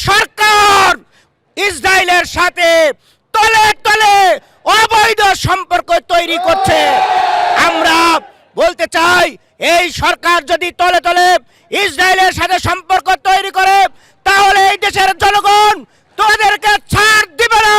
সরকার ইসরায়েলের সাথে তলে তলে অবৈধ সম্পর্ক তৈরি করছে। আমরা বলতে চাই, এই সরকার যদি তলে তলে ইসরায়েলের সাথে সম্পর্ক তৈরি করে, তাহলে এই দেশের জনগণ তোদেরকে ছাড় দিবে না।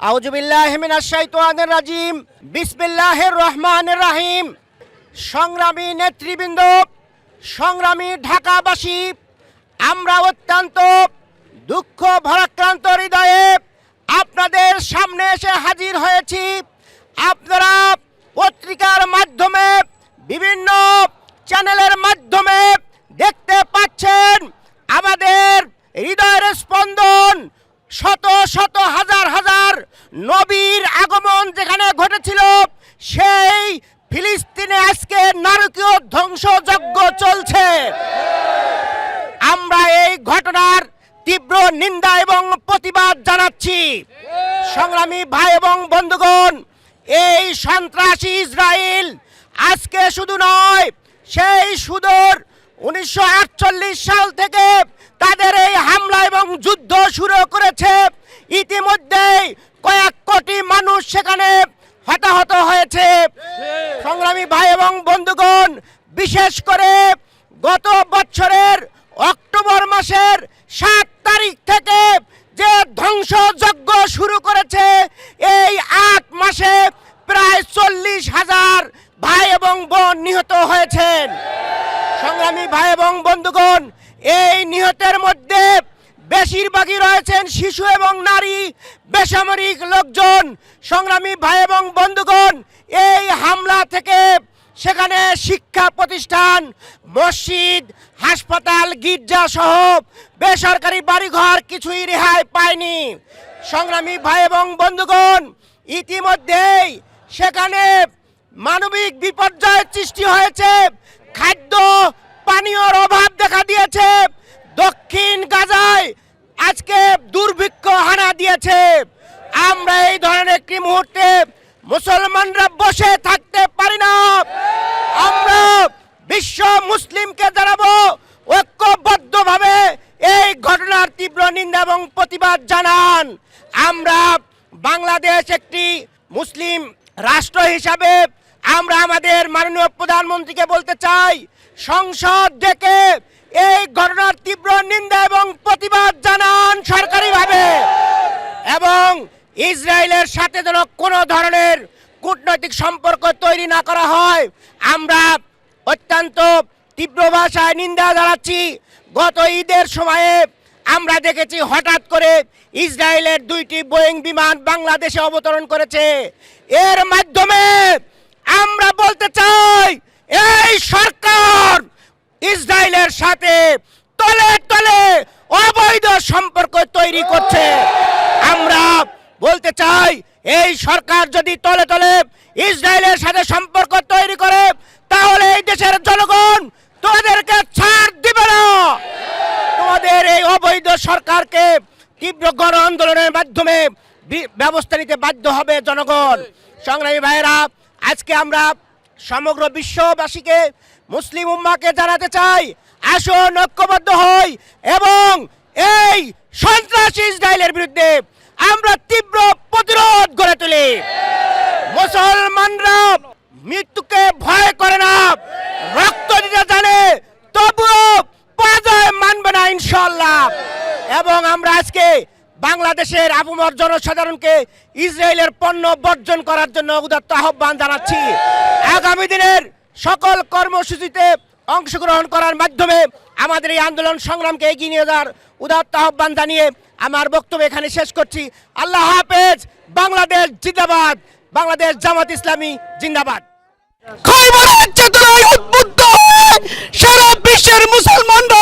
আউযুবিল্লাহি মিনাশ শাইতানির রাজিম। বিসমিল্লাহির রহমানির রহিম। সংগ্রামী নেতৃবৃন্দ, সংগ্রামী ঢাকাবাসী, আমরা অত্যন্ত দুঃখ ভারাক্রান্ত হৃদয়ে আপনাদের সামনে এসে হাজির হয়েছি। আপনারা পত্রিকার মাধ্যমে, বিভিন্ন চ্যানেলের মাধ্যমে দেখতে পাচ্ছেন আমাদের হৃদয়ের স্পন্দন, শত শত হাজার হাজার নবীর আগমন যেখানে ঘটেছিল, সেই ফিলিস্তিনে আজকে নারকীয় ধ্বংসযজ্ঞ চলছে। আমরা এই ঘটনার তীব্র নিন্দা এবং প্রতিবাদ জানাচ্ছি। সংগ্রামী ভাই এবং বন্ধুগণ, এই সন্ত্রাসী ইসরায়েল আজকে শুধু নয়, সেই সুদূর 1948 সাল থেকে তাদের এই হামলা এবং যুদ্ধ শুরু করেছে। ইতিমধ্যেই কয়েক কোটি মানুষ সেখানে হতাহত হয়েছে। সংগ্রামী ভাই এবং বন্ধুগণ, বিশেষ করে গত বছরের অক্টোবর মাসের 7 তারিখ থেকে যে ধ্বংসযজ্ঞ শুরু করেছে, এই 8 মাসে প্রায় 40,000 ভাই এবং বোন নিহত হয়েছেন। সংগ্রামী ভাই এবং বন্ধুগণ, এই নিহতের মধ্যে বেশিরভাগই রয়েছেন শিশু এবং নারী, বেসামরিক লোকজন। সংগ্রামী ভাই এবং বন্ধুগণ, এই হামলা থেকে সেখানে শিক্ষা প্রতিষ্ঠান, মসজিদ, হাসপাতাল, গির্জা সহ বেসরকারি বাড়িঘর কিছুই রেহাই পায়নি। সংগ্রামী ভাই এবং বন্ধুগণ, ইতিমধ্যেই সেখানে মানবিক বিপর্যয়ের সৃষ্টি হয়েছে। খাদ্য পানীয়র অভাব দেখা দিয়েছে। দক্ষিণ গাজায় আজকে দুর্ভিক্ষ হানা দিয়েছে। আমরা এই ধরনের একটি মুহূর্তে মুসলমানরা বসে থাকতে পারি না। আমরা বিশ্ব মুসলিমকে জানাবো, ঐক্যবদ্ধভাবে এই ঘটনার তীব্র নিন্দা এবং প্রতিবাদ জানান। আমরা বাংলাদেশ একটি মুসলিম রাষ্ট্র হিসাবে আমরা আমাদের মাননীয় প্রধানমন্ত্রীকে বলতে চাই, সংসদ ডেকে এই ঘটনার তীব্র নিন্দা এবং প্রতিবাদ জানান সরকারিভাবে, এবং ইসরায়েলের সাথে যেন কোনো ধরনের কূটনৈতিক সম্পর্ক তৈরি না করা হয়। আমরা অত্যন্ত তীব্র ভাষায় নিন্দা জানাচ্ছি। গত ঈদের সময়ে আমরা দেখেছি হঠাৎ করে ইসরায়েলের 2টি বোয়িং বিমান বাংলাদেশে অবতরণ করেছে। এর মাধ্যমে আমরা বলতে চাই, এই সরকার সাথে তলে তলে অবৈধ সম্পর্ক তৈরি করছে। আমরা বলতে চাই, এই সরকার যদি তলে তলে ইসরায়েলের সাথে সম্পর্ক তৈরি করে, তাহলে এই দেশের জনগণ তোমাদেরকে ছাড় দিবে না। তোমাদের এই অবৈধ সরকারকে তীব্র গণ আন্দোলনের মাধ্যমে ব্যবস্থা নিতে বাধ্য হবে জনগণ। সংগ্রামী ভাইয়েরা, আজকে আমরা সমগ্র বিশ্ববাসীকে, মুসলিম উম্মাহকে জানাতে চাই, আসুন ঐক্যবদ্ধ হই এবং এই সন্ত্রাসী ইসরায়েলের বিরুদ্ধে আমরা তীব্র প্রতিরোধ গড়ে তুলি। মুসলমানরা মৃত্যুকে ভয় করে না, রক্ত দিতে জানে, তবুও পরাজয় মানবে না ইনশাআল্লাহ। এবং আমরা আজকে বাংলাদেশের আপামর জনসাধারণকে ইসরায়েলের পণ্য বর্জন করার জন্য উদাত্ত আহ্বান জানাচ্ছি। আগামী দিনের সকল কর্মসূচিতে অংশগ্রহণ করার মাধ্যমে আমাদের এই আন্দোলন সংগ্রামকে এগিয়ে নিয়ে যাওয়ার উদাত্ত আহ্বান জানিয়ে আমার বক্তব্য এখানে শেষ করছি। আল্লাহ হাফেজ। বাংলাদেশ জিন্দাবাদ। বাংলাদেশ জামাত ইসলামী জিন্দাবাদ। খৈবরের চেতনায় উদ্বুদ্ধ হয়ে সারা বিশ্বের মুসলমানরা